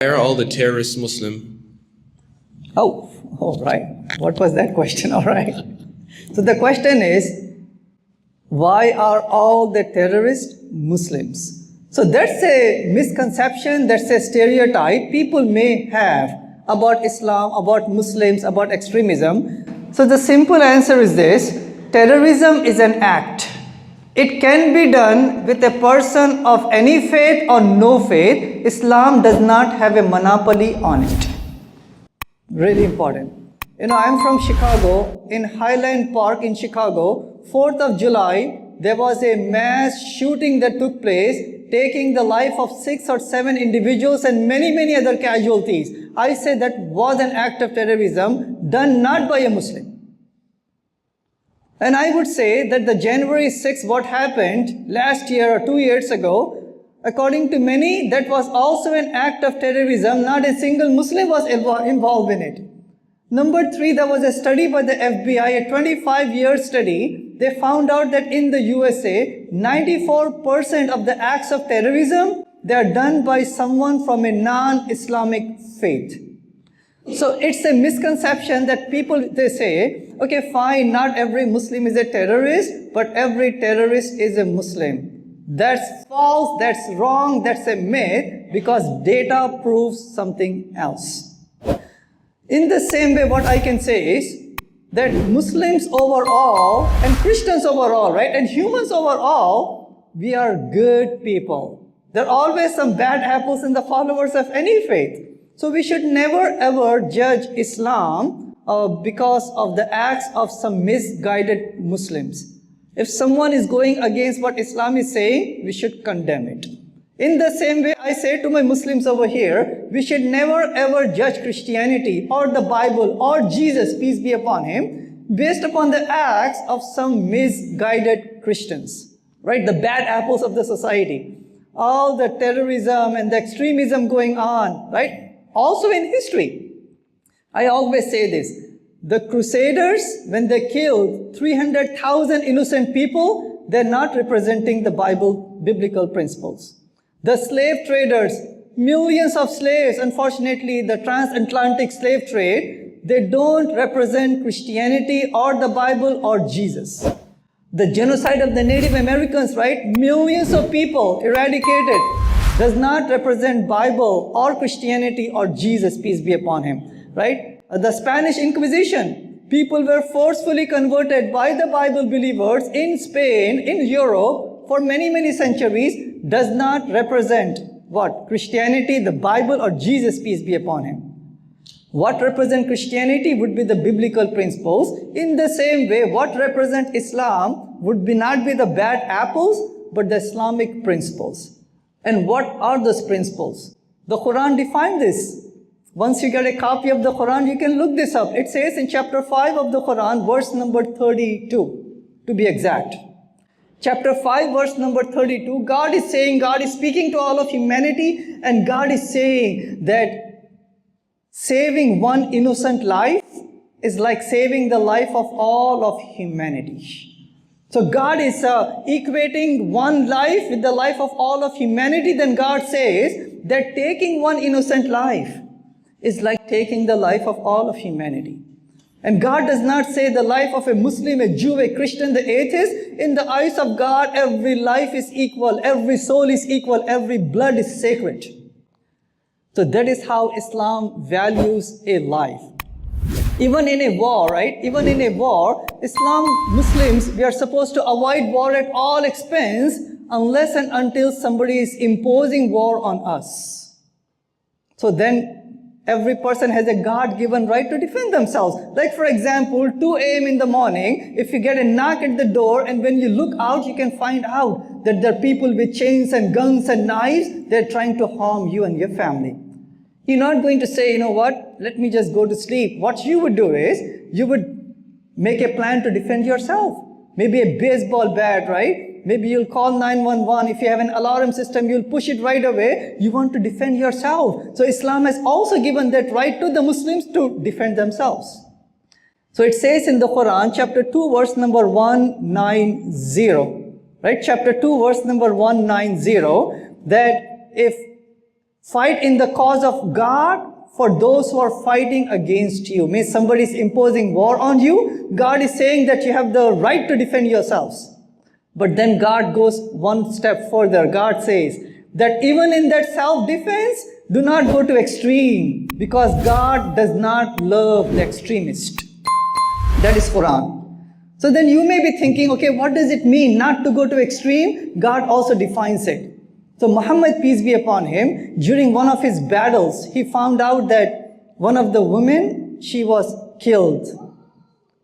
Why are all the terrorists Muslim? Oh, all right. What was that question? All right. So the question is, why are all the terrorists Muslims? So that's a misconception, that's a stereotype people may have about Islam, about Muslims, about extremism. So the simple answer is this: terrorism is an act. It can be done with a person of any faith or no faith. Islam does not have a monopoly on it. Really important. You know, I'm from Chicago. In Highland Park in Chicago, 4th of July, there was a mass shooting that took place, taking the life of 6 or 7 individuals and many other casualties. I say that was an act of terrorism done not by a Muslim. And I would say that the January 6th, what happened last year or 2 years ago, according to many, that was also an act of terrorism. Not a single Muslim was involved in it. Number 3, there was a study by the FBI, a 25-year study. They found out that in the USA, 94% of the acts of terrorism, they are done by someone from a non-Islamic faith. So it's a misconception that people, they say, okay, fine, not every Muslim is a terrorist, but every terrorist is a Muslim. That's false, that's wrong, that's a myth, because data proves something else. In the same way, what I can say is that Muslims overall and Christians overall, right, and humans overall, we are good people. There are always some bad apples in the followers of any faith. So we should never ever judge Islam because of the acts of some misguided Muslims. If someone is going against what Islam is saying, we should condemn it. In the same way, I say to my Muslims over here, we should never ever judge Christianity or the Bible or Jesus, peace be upon him, based upon the acts of some misguided Christians, right? The bad apples of the society. All the terrorism and the extremism going on, right? Also in history, I always say this: the Crusaders, when they killed 300,000 innocent people, they're not representing the biblical principles. The slave traders, millions of slaves, unfortunately, the transatlantic slave trade, they don't represent Christianity or the Bible or Jesus. The genocide of the Native Americans, right? Millions of people eradicated, does not represent Bible or Christianity or Jesus, peace be upon him, right? The Spanish Inquisition, people were forcefully converted by the Bible believers in Spain, in Europe, for many centuries, does not represent what? Christianity, the Bible, or Jesus, peace be upon him. What represents Christianity would be the biblical principles. In the same way, what represents Islam would not be the bad apples, but the Islamic principles. And what are those principles? The Quran defined this. Once you get a copy of the Quran, you can look this up. It says in chapter 5 of the Quran, verse number 32, to be exact. Chapter 5, verse number 32, God is saying, God is speaking to all of humanity, and God is saying that saving one innocent life is like saving the life of all of humanity. So God is equating one life with the life of all of humanity. Then God says that taking one innocent life is like taking the life of all of humanity. And God does not say the life of a Muslim, a Jew, a Christian, the atheist. In the eyes of God, every life is equal, every soul is equal, every blood is sacred. So that is how Islam values a life. Even in a war, right? Even in a war, Muslims, we are supposed to avoid war at all expense unless and until somebody is imposing war on us. So then every person has a God-given right to defend themselves. Like for example, 2 a.m. in the morning, if you get a knock at the door and when you look out, you can find out that there are people with chains and guns and knives, they're trying to harm you and your family. You're not going to say, you know what, let me just go to sleep. What you would do is, you would make a plan to defend yourself. Maybe a baseball bat, right? Maybe you'll call 911. If you have an alarm system, you'll push it right away. You want to defend yourself. So Islam has also given that right to the Muslims to defend themselves. So it says in the Quran, chapter 2, verse number 190, right? Chapter 2, verse number 190, that if Fight in the cause of God for those who are fighting against you. Means somebody is imposing war on you. God is saying that you have the right to defend yourselves. But then God goes one step further. God says that even in that self-defense, do not go to extreme, because God does not love the extremist. That is Quran. So then you may be thinking, okay, what does it mean not to go to extreme? God also defines it. So Muhammad, peace be upon him, during one of his battles, he found out that one of the women, she was killed.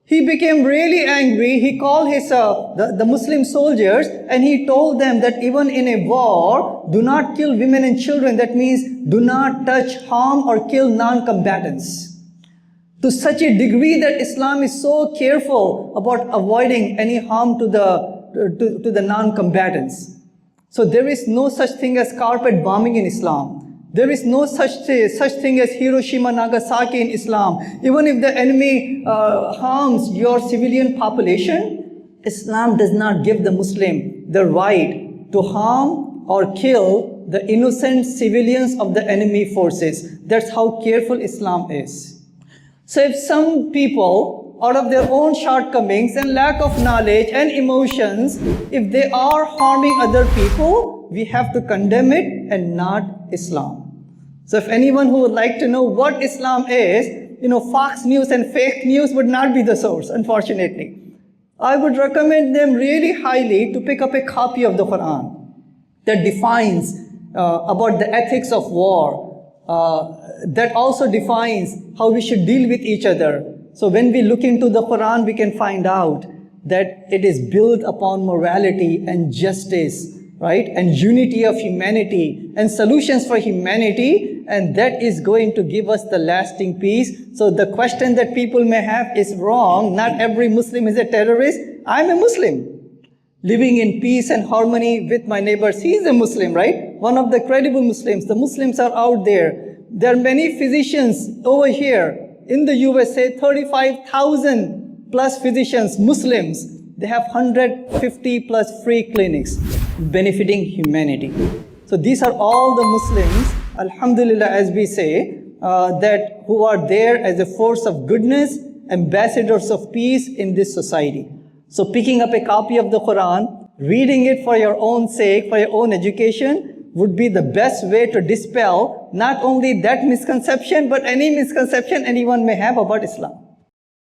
He became really angry. He called his the Muslim soldiers and he told them that even in a war, do not kill women and children. That means do not touch, harm or kill non-combatants. To such a degree that Islam is so careful about avoiding any harm to the non-combatants. So there is no such thing as carpet bombing in Islam. There is no such thing as Hiroshima, Nagasaki in Islam. Even if the enemy harms your civilian population, Islam does not give the Muslim the right to harm or kill the innocent civilians of the enemy forces. That's how careful Islam is. So if some people, out of their own shortcomings and lack of knowledge and emotions, if they are harming other people, we have to condemn it and not Islam. So if anyone who would like to know what Islam is, Fox News and fake news would not be the source, unfortunately. I would recommend them really highly to pick up a copy of the Quran that defines about the ethics of war, that also defines how we should deal with each other. So when we look into the Quran, we can find out that it is built upon morality and justice, right? And unity of humanity and solutions for humanity. And that is going to give us the lasting peace. So the question that people may have is wrong. Not every Muslim is a terrorist. I'm a Muslim, living in peace and harmony with my neighbors. He is a Muslim, right? One of the credible Muslims. The Muslims are out there. There are many physicians over here in the USA, 35,000 plus physicians, Muslims. They have 150 plus free clinics benefiting humanity. So these are all the Muslims, alhamdulillah, as we say, that who are there as a force of goodness, ambassadors of peace in this society. So picking up a copy of the Quran, reading it for your own sake, for your own education, would be the best way to dispel not only that misconception, but any misconception anyone may have about Islam.